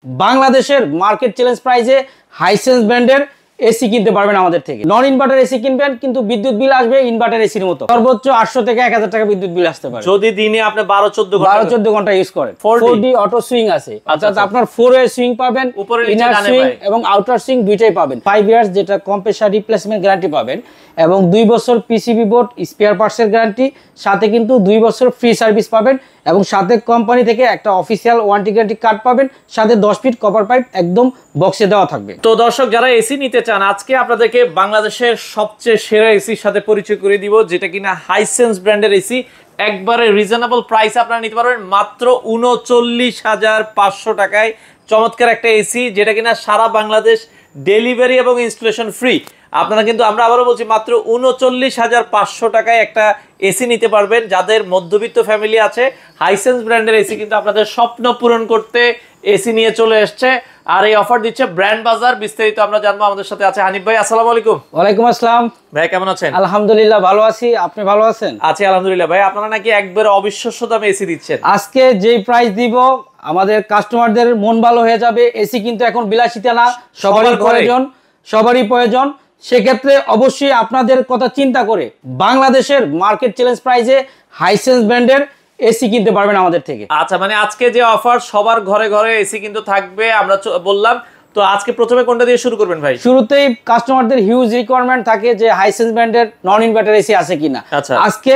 বাংলাদেশের market challenge প্রাইসে Hisense ব্র্যান্ডের এসি কিনতে পারবেন আমাদের থেকে। নন ইনভার্টার এসি কিনবেন কিন্তু বিদ্যুৎ বিল আসবে ইনভার্টার এসির মতো। সর্বোচ্চ 800 থেকে 1000 টাকা বিদ্যুৎ বিল আসতে পারে যদি দিনে আপনি 12-14 ঘন্টা ইউজ করেন। 4D অটো সুইং আছে, অর্থাৎ আপনার 4 ওয়ে সুইং পাবেন, ইনার সুইং এবং আউটার সুইং দুইটাই পাবেন। 5 ইয়ার্স যেটা কম্প্রেসার রিপ্লেসমেন্ট গ্যারান্টি পাবেন এবং 2 বছর পিসিবি বোর্ড স্পেয়ার পার্টসের গ্যারান্টি, সাথে কিন্তু 2 বছর ফ্রি সার্ভিস পাবেন এবং সাথে কোম্পানি থেকে একটা অফিসিয়াল ওয়ারেন্টি গ্যারান্টি কার্ড পাবেন, সাথে 10 ফিট কপার পাইপ একদম বক্সে দেওয়া থাকবে। তো দর্শক যারা এসি নিতে চান, আজকে আপনাদেরকে বাংলাদেশের সবচেয়ে সেরা এসির সাথে পরিচয় করে দিব, যেটা কিনা হাইসেন্স ব্র্যান্ডের এসি। একবারে রিজনেবল প্রাইস আপনারা নিতে পারবেন মাত্র 39,500 টাকায়। চমৎকার একটা এসি যেটা কিনা সারা বাংলাদেশ ডেলিভারি এবং ইনস্টলেশন ফ্রি। আপনারা কিন্তু আমরা আবারও বলছি মাত্র 39,500 টাকায় একটা এসি নিতে পারবেন। যাদের মধ্যবিত্ত ফ্যামিলি আছে, হাইসেন্স ব্র্যান্ডের এসি কিন্তু আপনাদের স্বপ্ন পূরণ করতে এসি নিয়ে চলে এসছে। আর এই অফার দিচ্ছে ব্র্যান্ড বাজার। বিস্তারিত আমরা জানবো, আমাদের সাথে আছে হানিফ ভাই। আসসালামু আলাইকুম। ওয়ালাইকুম আসসালাম ভাই, কেমন আছেন? আলহামদুলিল্লাহ ভালো আছি, আপনি ভালো আছেন? আছি আলহামদুলিল্লাহ। ভাই, আপনারা নাকি একবারে অবিশ্বাস্য দামে এসি দিচ্ছেন। আজকে যেই প্রাইস দিব আমাদের কাস্টমারদের মন ভালো হয়ে যাবে। এসি কিন্তু এখন বিলাসিতা না, সবারই প্রয়োজন। সেক্ষেত্রে অবশ্যই আপনাদের কথা চিন্তা করে বাংলাদেশের মার্কেট চ্যালেঞ্জ প্রাইসে হাইসেন্স ব্র্যান্ডের এসি কিনতে পারবেন আমাদের থেকে। আচ্ছা, মানে আজকে যে অফার সবার ঘরে ঘরে এসি কিন্তু থাকবে আমরা বললাম। তো আজকে প্রথমে কোনটা দিয়ে শুরু করবেন ভাই? শুরুতেই কাস্টমারদের হিউজ রিকোয়ারমেন্ট থাকে যে হাইসেন্স ব্র্যান্ডের নন ইনভার্টার এসি আছে কিনা। আচ্ছা, আজকে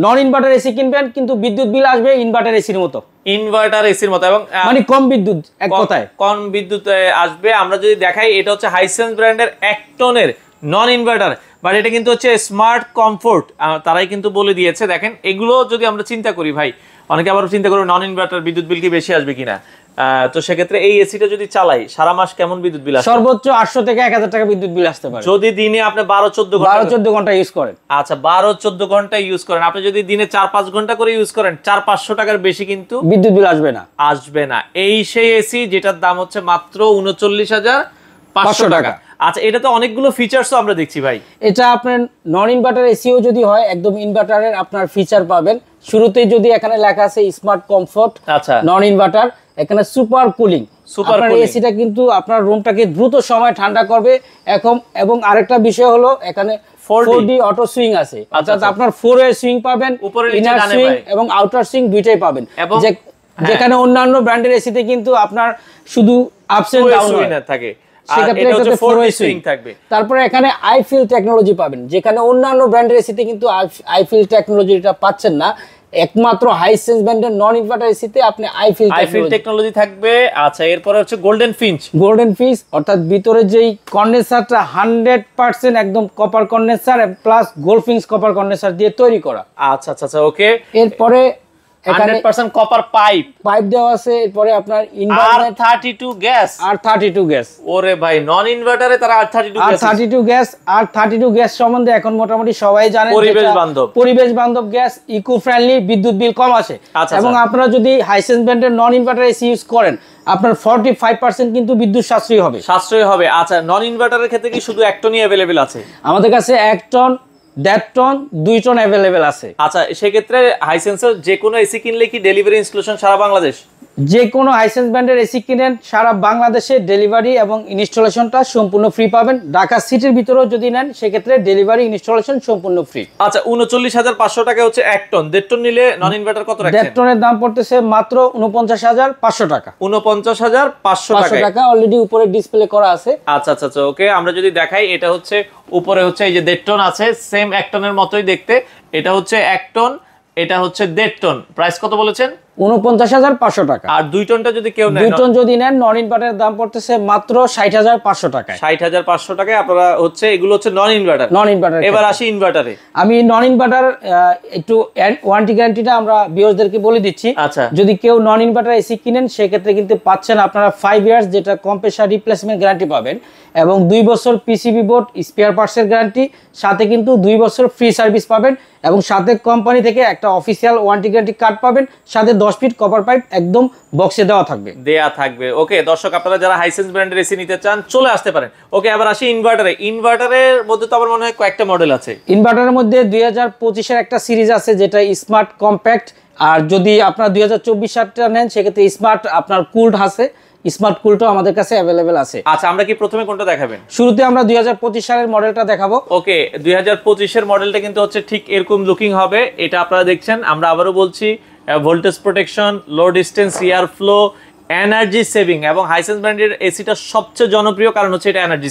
নন ইনভার্টার এসি কিনবেন কিন্তু বিদ্যুৎ বিল আসবে ইনভার্টার এসির মতো। ইনভার্টার এসির মতো এবং মানে কম বিদ্যুৎ, এক কথায় কম বিদ্যুতে আসবে। আমরা যদি দেখাই, এটা হচ্ছে হাইসেন্স ব্র্যান্ডের 1 টনের নন ইনভার্টার, বাট এটা কিন্তু হচ্ছে স্মার্ট কমফোর্ট, তারাই কিন্তু বলে দিয়েছে। দেখেন, এগুলো যদি আমরা চিন্তা করি ভাই, অনেকে আবার চিন্তা করবে নন ইনভার্টার বিদ্যুৎ বিল কি বেশি আসবে কিনা। তো সেক্ষেত্রে এই এসিটা যদি চালাই, সারা মাস কেমন বিদ্যুৎ বিল আসবে? সর্বোচ্চ 800 থেকে 1000 টাকা বিদ্যুৎ বিল আসতে পারে যদি দিনে আপনি 12-14 ঘন্টা ইউজ করেন। আচ্ছা, 12-14 ঘন্টা ইউজ করেন। আপনি যদি দিনে 4-5 ঘন্টা করে ইউজ করেন, 400-500 টাকার বেশি কিন্তু বিদ্যুৎ বিল আসবে না। এই সেই এসি যেটার দাম হচ্ছে মাত্র 39,500 টাকা। আচ্ছা, এটা তো অনেকগুলো ফিচারসও আমরা দেখছি ভাই। এটা আপনার নন ইনভার্টার এসিও যদি হয়, একদম ইনভার্টারের আপনার ফিচার পাবেন। শুরুতেই যদি এখানে লেখা আছে স্মার্ট কমফোর্ট, আচ্ছা, নন ইনভার্টার, এখানে সুপার কুলিং। আপনার এসিটা কিন্তু আপনার রুমটাকে দ্রুত সময় ঠান্ডা করবে। এবং আরেকটা বিষয় হলো এখানে 4D অটো সুইং আছে, অর্থাৎ আপনার 4 ওয়ে সুইং পাবেন, ইনার সুইং এবং আউটার সুইং দুইটাই পাবেন। যেখানে অন্যান্য ব্র্যান্ডের এসিতে কিন্তু আপনার শুধু আপস এন্ড ডাউন থাকে, সেক্ষেত্রে এটাতে 4 ওয়ে সুইং থাকবে। তারপরে এখানে আইফিল টেকনোলজি পাবেন, যেখানে অন্যান্য ব্র্যান্ডের এসিতে কিন্তু আইফিল টেকনোলজিটা পাচ্ছেন না। একমাত্র হাইসেন্স ব্র্যান্ডের নন ইনভার্টার এসিতে আপনি আইফিল টেকনোলজি থাকবে। আচ্ছা, এরপরে হচ্ছে গোল্ডেন ফিঞ্চ, অর্থাৎ ভিতরে যেই কন্ডেন্সারটা 100% একদম copper condenser plus gold Finch copper condenser দিয়ে তৈরি করা। আচ্ছা আচ্ছা আচ্ছা, ওকে। এরপরে 100% কপার পাইপ দেওয়া আছে। এরপরে আপনার ইনভার্টার R32 গ্যাস। ওরে ভাই, নন ইনভার্টারে তারা R32 গ্যাস সম্বন্ধে এখন মোটামুটি সবাই জানেন, পরিবেশ বান্ধব গ্যাস, ইকো ফ্রেন্ডলি, বিদ্যুৎ বিল কম আসে। এবং আপনারা যদি হাইসেন্স ব্র্যান্ডের নন ইনভার্টার এসি ইউজ করেন, আপনার 45% কিন্তু বিদ্যুৎ সাশ্রয়ী হবে। আচ্ছা, নন ইনভার্টারের ক্ষেত্রে কি শুধু 1 টনই अवेलेबल আছে? আমাদের কাছে 1 টন, 1.5 টন, 2 টন अवेलेबल আছে। আচ্ছা, সেক্ষেত্রে হাইসেন্সের যে কোনো এসি কিনলে কি ডেলিভারি ইনস্টলেশন সারা বাংলাদেশ? যে কোনো হাইসেন্স ব্র্যান্ডের এসি কিনেন, সারা বাংলাদেশে ডেলিভারি এবং ইনস্টলেশনটা সম্পূর্ণ ফ্রি পাবেন। ঢাকা সিটির ভিতরেও যদি নেন, সেক্ষেত্রে ডেলিভারি ইনস্টলেশন সম্পূর্ণ ফ্রি। আচ্ছা, 39,500 টাকা হচ্ছে 1 টন। 1.5 টন নিলে নন ইনভার্টার কত রাখছেন? 1.5 টনের দাম পড়তেছে মাত্র 49,500 টাকা। 49,500 টাকা অলরেডি উপরে ডিসপ্লে করা আছে। আচ্ছা আচ্ছা আচ্ছা, ওকে। আমরা যদি দেখাই, এটা হচ্ছে উপরে হচ্ছে এই যে 1.5 টন আছে, সেম 1 টনের মতোই দেখতে। এটা হচ্ছে 1 টন, এটা হচ্ছে 1.5 টন। প্রাইস কত বলেছেন? 49,500 টাকা। আর 2 টনটা যদি কেউ নেয়, 2 টন যদি নেন, নন ইনভার্টারের দাম পড়তেছে মাত্র 60,500 টাকায়। 60,500 টাকায় আপনারা হচ্ছে, এগুলো হচ্ছে নন ইনভার্টার। এবার আসি ইনভার্টারে। আমি নন ইনভার্টার একটু ওয়ারেন্টি গ্যারান্টিটা আমরা ভিউয়ারদেরকে বলে দিচ্ছি। আচ্ছা, যদি কেউ নন ইনভার্টার এসি কিনেন, সেক্ষেত্রে কিন্তু পাচ্ছেন আপনারা 5 ইয়ার্স যেটা কম্প্রেসার রিপ্লেসমেন্ট গ্যারান্টি পাবেন এবং 2 বছর পিসিবি বোর্ড স্পেয়ার পার্টসের গ্যারান্টি, সাথে কিন্তু 2 বছর ফ্রি সার্ভিস পাবেন এবং সাথে কোম্পানি থেকে একটা অফিসিয়াল ওয়ারেন্টি গ্যারান্টি কার্ড পাবেন, সাথে 10 ফিট কপার পাইপ একদম বক্সে দেওয়া থাকবে। ওকে দর্শক, আপনারা যারা হাইসেন্স ব্র্যান্ডের এসি নিতে চান, চলে আসতে পারেন। ওকে, আবার আসি ইনভার্টারের মধ্যে তো আমার মনে হয় কয়েকটা মডেল আছে। ইনভার্টারের মধ্যে 2025 এর একটা সিরিজ আছে, যেটা স্মার্ট কম্প্যাক্ট। আর যদি আপনারা 2024 সালটা নেন, সেক্ষেত্রে স্মার্ট আপনার কুলড আছে, স্মার্ট কুলটা আমাদের কাছে অ্যাভেলেবেল আছে। আচ্ছা, আমরা কি প্রথমে কোনটা দেখাবেন? শুরুতে আমরা 2025 সালের মডেলটা দেখাবো। ওকে, 2025 এর মডেলটা কিন্তু হচ্ছে ঠিক এরকম লুকিং হবে। এটা আপনারা দেখছেন, আমরা আবারও বলছি voltage protection, low distance air flow, energy saving, এবং হাইসেন্স ব্র্যান্ডের এসিটা সবচেয়ে জনপ্রিয় কারণ হচ্ছে এটা এনার্জি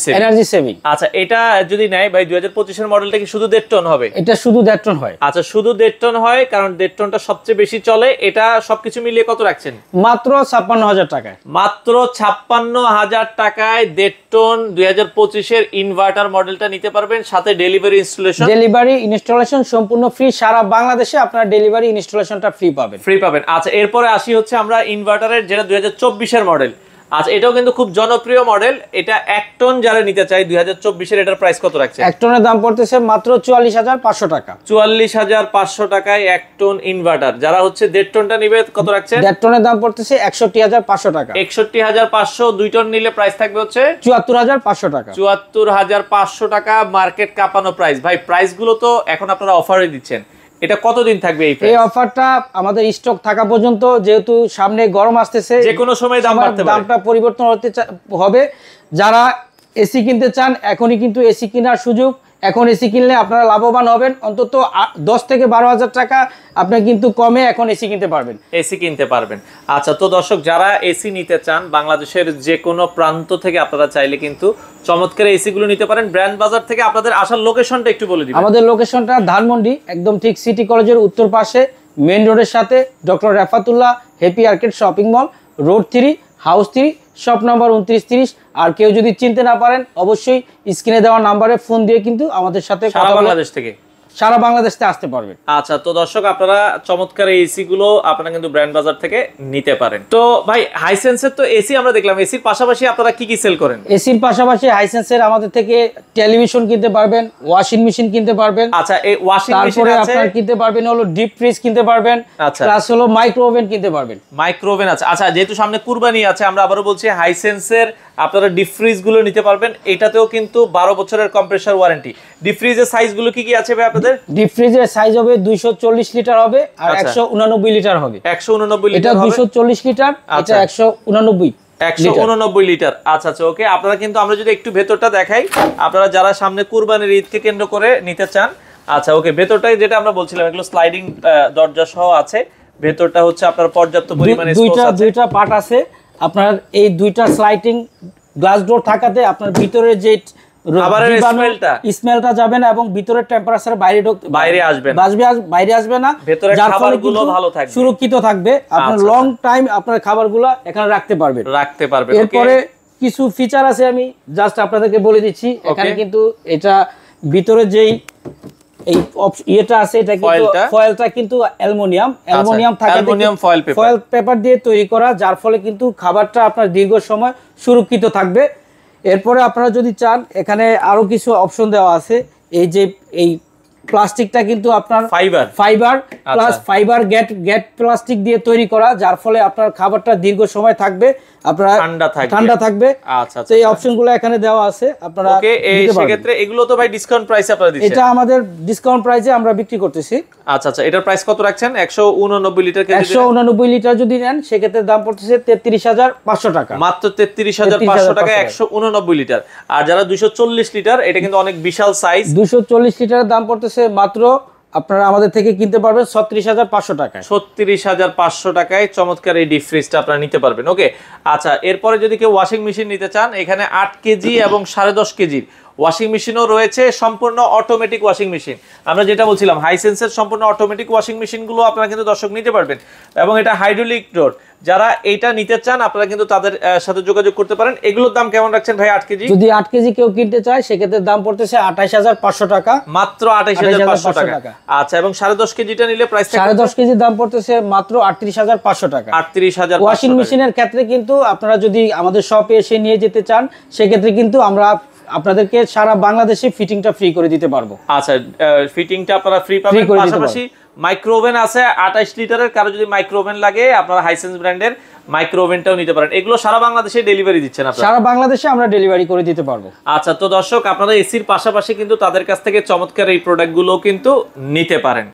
সেভিং। আচ্ছা, এটা যদি নেয় ভাই 2025 এর মডেলটা কি শুধু 1.5 টন হবে? এটা শুধু 1.5 টন হয়। আচ্ছা, শুধু 1.5 টন হয়, কারণ 1.5 টনটা সবচেয়ে বেশি চলে। এটা সবকিছু মিলিয়ে কত রাখছেন? মাত্র 56,000 টাকায়। মাত্র 56,000 টাকায় 1.5 টন 2025 এর ইনভার্টার মডেলটা নিতে পারবেন, সাথে ডেলিভারি ইনস্টলেশন সম্পূর্ণ ফ্রি। সারা বাংলাদেশে আপনারা ডেলিভারি ইনস্টলেশনটা ফ্রি পাবেন। আচ্ছা, এরপরে আসি হচ্ছে আমরা ইনভার্টারের যেটা 2024 এর মডেল। আচ্ছা, এটাও কিন্তু খুব জনপ্রিয় মডেল। এটা 1 টন যারা নিতে চায় 2024 এর, এটার প্রাইস কত রাখছে? 1 টনের দাম পড়তেছে মাত্র 44,500 টাকা। 44,500 টাকায় 1 টন ইনভার্টার। যারা হচ্ছে 1.5 টনটা নিবে কত রাখছে? 1.5 টনের দাম পড়তেছে 61,500 টাকা। 61,500। 2 টন নিলে প্রাইস থাকবে হচ্ছে 74,500 টাকা। 74,500 টাকা, মার্কেট কাঁপানো প্রাইস। ভাই, প্রাইস গুলো তো এখন আপনারা অফারে দিচ্ছেন, এটা কতদিন থাকবে এই প্রাইস? এই অফারটা আমাদের স্টক থাকা পর্যন্ত, যেহেতু সামনে গরম আসতেছে, যে কোনো সময় দাম বাড়তে পারে, দামটা পরিবর্তন হবে। যারা এসি কিনতে চান এখনই কিন্তু এসি কেনার সুযোগ। এখন এসি কিনলে আপনারা লাভবান হবেন, অন্তত 10 থেকে 12,000 টাকা আপনি কিন্তু কমে এখন এসি কিনতে পারবেন। আচ্ছা, তো দর্শক, যারা এসি নিতে চান বাংলাদেশের যে কোনো প্রান্ত থেকে আপনারা চাইলে কিন্তু চমৎকার এসি গুলো নিতে পারেন। ব্র্যান্ড বাজার থেকে আপনাদের আসার লোকেশনটা একটু বলে দিবেন। আমাদের লোকেশনটা ধানমন্ডি, একদম ঠিক সিটি কলেজের উত্তর পাশে, মেইন রোডের সাথে doctor Rafatullah happy arcade shopping mall, road 3, house 3, shop number 2930। আর কেউ যদি চিনতে না পারেন অবশ্যই স্ক্রিনে দেওয়া নাম্বারে ফোন দিয়ে কিন্তু আমাদের সাথে সারা বাংলাদেশ থেকে আসতে পারবেন। আচ্ছা, তো দর্শক, আপনারা চমৎকার এই এসি গুলো আপনারা কিন্তু ব্র্যান্ড বাজার থেকে নিতে পারেন। তো ভাই, হাইসেন্সের তো এসি আমরা দেখলাম, এসির পাশাপাশি আপনারা কি কি সেল করেন? এসির পাশাপাশি হাইসেন্সের আমাদের থেকে টেলিভিশন কিনতে পারবেন, ওয়াশিং মেশিন কিনতে পারবেন। আচ্ছা, এই ওয়াশিং মেশিন আছে, আপনারা কিনতে পারবেন হলো ডিপ ফ্রিজ কিনতে পারবেন, প্লাস হলো মাইক্রো ওভেন কিনতে পারবেন। মাইক্রো ওভেন আছে। আচ্ছা, যেহেতু সামনে কুরবানি আছে, আমরা আবারও বলছি হাইসেন্সের আপনারা ডিপ ফ্রিজ গুলো নিতে পারবেন। এটাতেও কিন্তু 12 বছরের কম্প্রেসার ওয়ারেন্টি। ডিপ ফ্রিজের সাইজ গুলো কি কি আছে ভাই আপনাদের? ডিপ ফ্রিজের সাইজ হবে 240 লিটার হবে, আর 189 লিটার হবে। 189 লিটার, এটা 240 লিটার, এটা 189 লিটার। আচ্ছা আচ্ছা, ওকে। আপনারা কিন্তু, আমরা যদি একটু ভেতরটা দেখাই, আপনারা যারা সামনে কুরবানির ঈদকে কেন্দ্র করে নিতে চান। আচ্ছা, ওকে। ভেতরটাই যেটা আমরা বলছিলাম, এগুলো স্লাইডিং দরজা সহ আছে। ভেতরটা হচ্ছে আপনার পর্যাপ্ত পরিমাণে স্পেস আছে, দুইটা পার্ট আছে। আপনার এই দুইটা স্লাইডিং গ্লাস ডোর থাকাতে আপনার ভিতরে যে স্মেলটা যাবে না, এবং ভিতরের টেম্পারেচার বাইরে আসবে না, যার ফলে সুরক্ষিত থাকবে। আপনার লং টাইম আপনার খাবারগুলো এখানে রাখতে পারবেন। এরপরে কিছু ফিচার আছে, আমি জাস্ট আপনাদেরকে বলে দিচ্ছি। এখানে কিন্তু এটা ভিতরে যেই এই ইয়েটা আছে, এটা কিন্তু ফয়েলটা কিন্তু অ্যালুমিনিয়াম থাকে, ফয়েল পেপার দিয়ে তৈরি করা, যার ফলে কিন্তু খাবারটা আপনার দীর্ঘ সময় সুরক্ষিত থাকবে। এরপরে আপনারা যদি চান, এখানে আরো কিছু অপশন দেওয়া আছে। এই যে এই প্লাস্টিকটা কিন্তু আপনার fibre plus fibre gate plastic দিয়ে তৈরি করা, যার ফলে আপনার খাবারটা দীর্ঘ সময় থাকবে, আপনার ঠান্ডা থাকবে। আচ্ছা, এই অপশনগুলো এখানে দেওয়া আছে। আপনারা ওকে, এই সেক্ষেত্রে এগুলো তো ভাই ডিসকাউন্ট প্রাইসে আপনারা দিচ্ছেন? এটা আমাদের ডিসকাউন্ট প্রাইসে আমরা বিক্রি করতেছি। আচ্ছা আচ্ছা, এটার প্রাইস কত রাখছেন? 189 লিটার। 189 লিটার যদি নেন সেক্ষেত্রে দাম পড়তেছে 33,500 টাকা। মাত্র 33,500 টাকা 189 লিটার। আর যারা 240 লিটার, এটা কিন্তু অনেক বিশাল সাইজ। 240 লিটারের দাম পড়তেছে মাত্র, আপনারা আমাদের থেকে কিনতে পারবেন 36,500 টাকায়। 36,500 টাকায় চমৎকার এই ডিপ ফ্রিজটা আপনারা নিতে পারবেন। ওকে। আচ্ছা, এরপরে যদি কেউ ওয়াশিং মেশিন নিতে চান, এখানে 8 কেজি এবং 10.5 কেজির ওয়াশিং মেশিনও রয়েছে, সম্পূর্ণ অটোমেটিক ওয়াশিং মেশিন। আমরা যেটা বলছিলাম, হাইসেন্সের সম্পূর্ণ অটোমেটিক ওয়াশিং মেশিনগুলো আপনারা কিন্তু দর্শক নিতে পারবেন, এবং এটা হাইড্রোলিক ডোর। যারা এইটা নিতে চান আপনারা কিন্তু তাদের সাথে যোগাযোগ করতে পারেন। এগুলোর দাম কেমন রাখছেন ভাই 8 কেজি? যদি 8 কেজি কেউ কিনতে চায় সেক্ষেত্রে দাম পড়তেছে 28,500 টাকা। মাত্র 28,500 টাকা। আচ্ছা, এবং 10.5 কেজিটা নিলে প্রাইস 10.5 কেজির দাম পড়তেছে মাত্র 38,500 টাকা। 38,500। ওয়াশিং মেশিনের ক্ষেত্রে কিন্তু আপনারা যদি আমাদের শপে এসে নিয়ে যেতে চান, সেক্ষেত্রে কিন্তু আমরা আপনাদেরকে সারা বাংলাদেশে ফিটিংটা ফ্রি করে দিতে পারবো। আচ্ছা, ফিটিংটা আপনারা ফ্রি পাবেন। পাশাপাশি মাইক্রো ওভেন আছে 28 লিটারের। কারো যদি মাইক্রো ওভেন লাগে, আপনারা হাইসেন্স ব্র্যান্ডের মাইক্রো ওভেনটাও নিতে পারেন। এগুলো সারা বাংলাদেশে ডেলিভারি দিচ্ছেন আপনারা? সারা বাংলাদেশে আমরা ডেলিভারি করে দিতে পারবো। আচ্ছা, তো দর্শক, আপনারা এসির পাশাপাশি কিন্তু তাদের কাছ থেকে চমৎকার এই প্রোডাক্টগুলো কিন্তু নিতে পারেন।